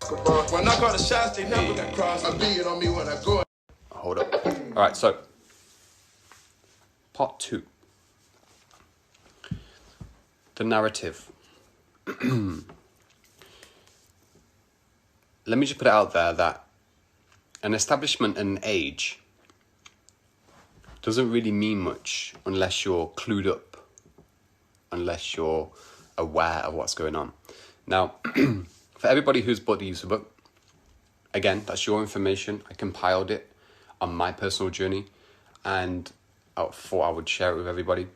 When I got the shots, they never got crossed. I'm beating on me when I go. Hold up. All right, so part 2. The narrative. Let me just put it out there that an establishment and an age doesn't really mean much unless you're clued up, unless you're aware of what's going on. Now, for everybody who's bought the EZRA book, again, that's your information. I compiled it on my personal journey, and I thought I would share it with everybody.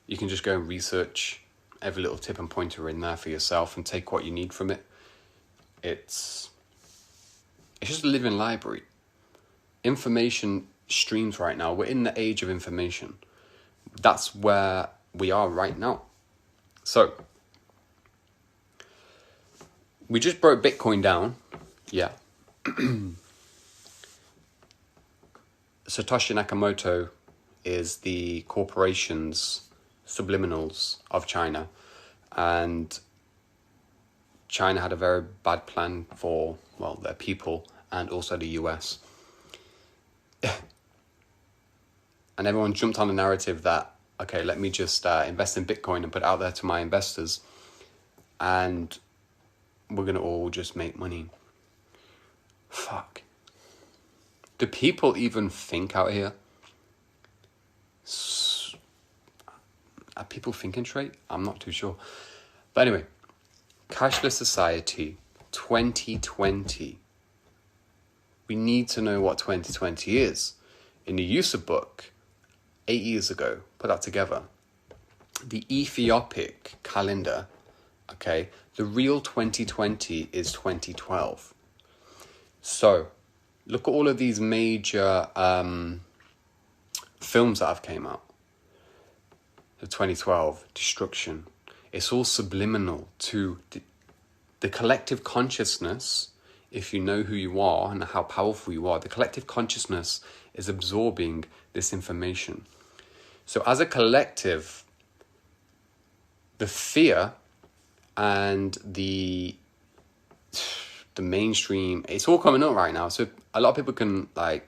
You can just go and research every little tip and pointer in there for yourself and take what you need from it. It's just a living library. Information streams right now. We're in the age of information. That's where we are right now. So, we just broke Bitcoin down. Yeah. Satoshi Nakamoto is the corporation's subliminals of China, and China had a very bad plan for, well, their people and also the US. And everyone jumped on the narrative that, okay, let me just invest in Bitcoin and put it out there to my investors, and we're going to all just make money. Fuck. Do people even think out here? Are people thinking straight? I'm not too sure. But anyway, cashless society, 2020. We need to know what 2020 is. In the EZRA book, 8 years ago, put that together. The Ethiopic calendar, okay, the real 2020 is 2012. So, look at all of these major films that have came out. The 2012, Destruction. It's all subliminal to the collective consciousness. If you know who you are and how powerful you are, the collective consciousness is absorbing this information. So as a collective, the fear and the mainstream, it's all coming up right now. So a lot of people can, like,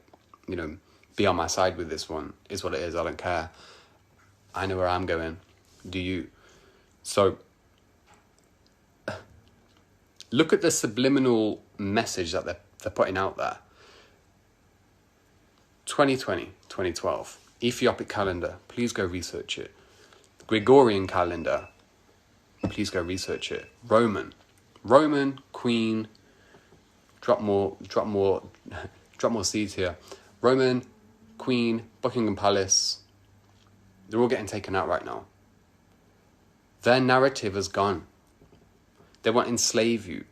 you know, be on my side with this one. Is what it is. I don't care. I know where I'm going. Do you? So look at the subliminal message that they're putting out there. 2020, 2012, Ethiopic calendar, please go research it. Gregorian calendar, please go research it. Roman, Queen, drop more seeds here. Roman, Queen, Buckingham Palace, they're all getting taken out right now. Their narrative is gone. They want to enslave you.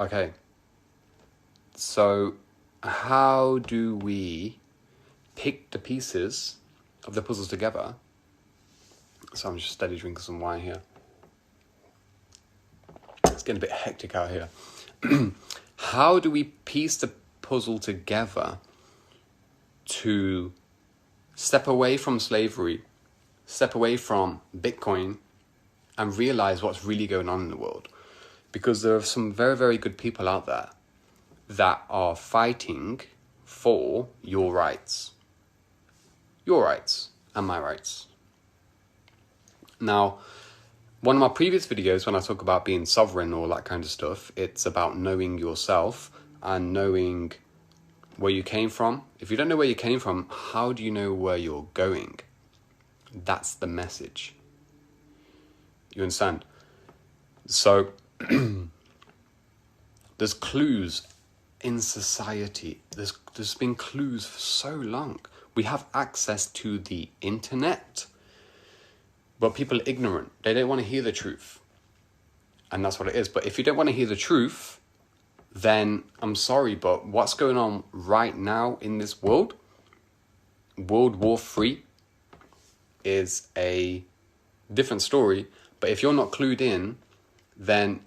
Okay. So, how do we pick the pieces of the puzzles together? So I'm just steady drinking some wine here. It's getting a bit hectic out here. How do we piece the puzzle together to step away from slavery, step away from Bitcoin, and realize what's really going on in the world? Because there are some very, very good people out there that are fighting for your rights. Your rights and my rights. Now, one of my previous videos, when I talk about being sovereign or that kind of stuff, it's about knowing yourself and knowing where you came from. If you don't know where you came from, how do you know where you're going? That's the message. You understand? So, there's clues in society. There's been clues for so long. We have access to the internet, but people are ignorant. They don't want to hear the truth. And that's what it is. But if you don't want to hear the truth, then I'm sorry, but what's going on right now in this world, World War III, is a different story. But if you're not clued in, then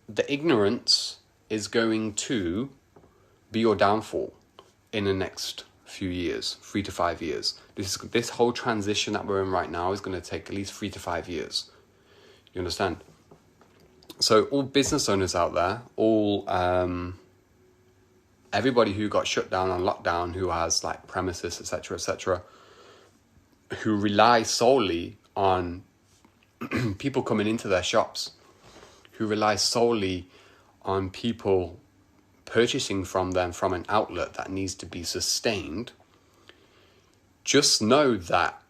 the ignorance is going to be your downfall in the next few years, 3 to 5 years. This whole transition that we're in right now is going to take at least 3 to 5 years. You understand? So all business owners out there, all everybody who got shut down on lockdown, who has like premises, etc., who rely solely on people coming into their shops, who rely solely on people purchasing from them from an outlet that needs to be sustained, just know that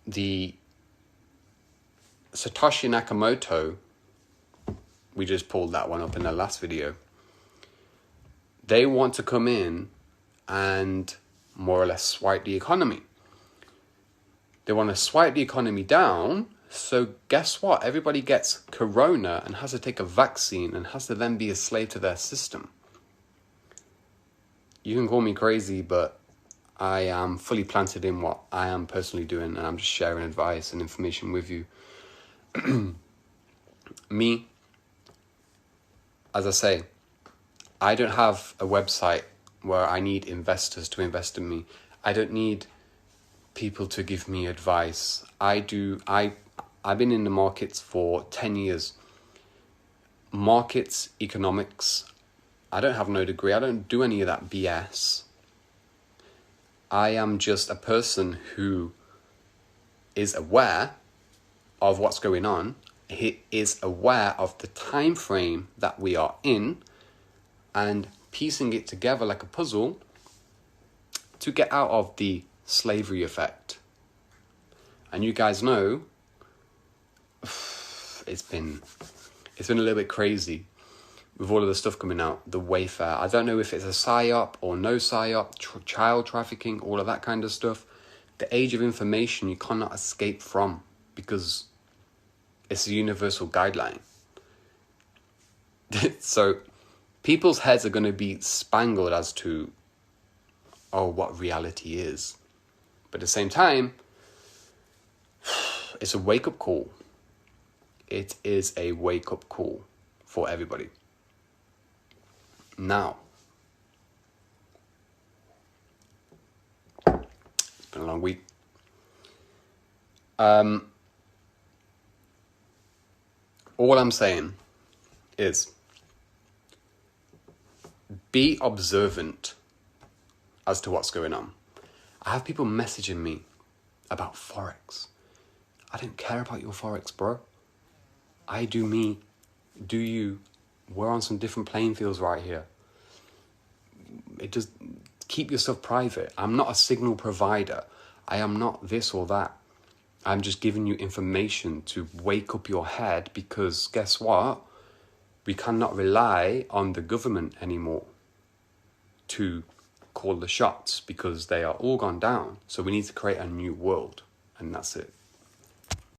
the Satoshi Nakamoto, we just pulled that one up in the last video, they want to come in and more or less swipe the economy. They want to swipe the economy down, so guess what? Everybody gets corona and has to take a vaccine and has to then be a slave to their system. You can call me crazy, but I am fully planted in what I am personally doing, and I'm just sharing advice and information with you. Me, as I say, I don't have a website where I need investors to invest in me. I don't need people to give me advice. I've been in the markets for 10 years. Markets, economics, I don't have no degree. I don't do any of that BS. I am just a person who is aware of what's going on. He is aware of the time frame that we are in and piecing it together like a puzzle to get out of the slavery effect. And you guys know it's been a little bit crazy with all of the stuff coming out, the Wayfair. I don't know if it's a psyop or no psyop, child trafficking, all of that kind of stuff. The age of information you cannot escape from because it's a universal guideline. So people's heads are going to be spangled as to, what reality is. But at the same time, it's a wake-up call. It is a wake-up call for everybody. Now, it's been a long week. All I'm saying is be observant as to what's going on. I have people messaging me about Forex. I don't care about your Forex, bro. I do me, do you. We're on some different playing fields right here. It just, keep yourself private. I'm not a signal provider. I am not this or that. I'm just giving you information to wake up your head because guess what? We cannot rely on the government anymore to call the shots because they are all gone down. So we need to create a new world, and that's it.